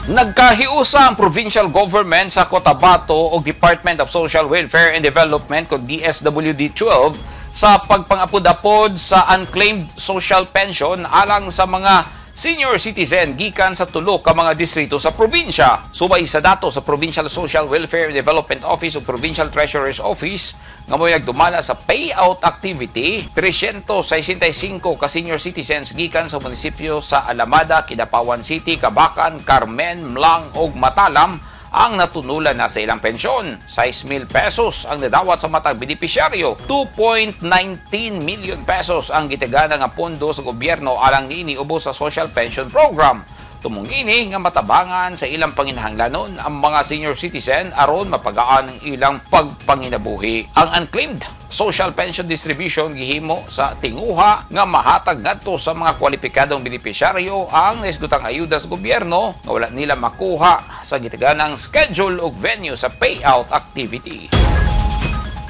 Nagkahiusa ang provincial government sa Cotabato o Department of Social Welfare and Development o DSWD-12 sa pagpangapod-apod sa unclaimed social pension alang sa mga senior citizen gikan sa tulo ka mga distrito sa probinsya. Subay sa dato sa Provincial Social Welfare and Development Office o Provincial Treasurer's Office nga mo'y nagdumala sa payout activity, 365 ka senior citizens gikan sa munisipyo sa Alamada, Kidapawan City, Kabakan, Carmen, Mlang ug Matalam ang natunulan na sa ilang pensyon. 6,000 pesos ang nadawat sa matang benepisyaryo. 2.19 million pesos ang gitagana nga pondo sa gobyerno alang niini ubos sa social pension program. Tumong ini nga matabangan sa ilang panginahanglanon ang mga senior citizen aron mapagaan ang ilang pagpanginabuhi. Ang unclaimed social pension distribution gihimo sa tinguha nga mahatag ngadto sa mga kwalipikadong benepisyaryo ang naisgutang ayuda sa gobyerno nga wala nila makuha sa gitaganang schedule o venue sa payout activity.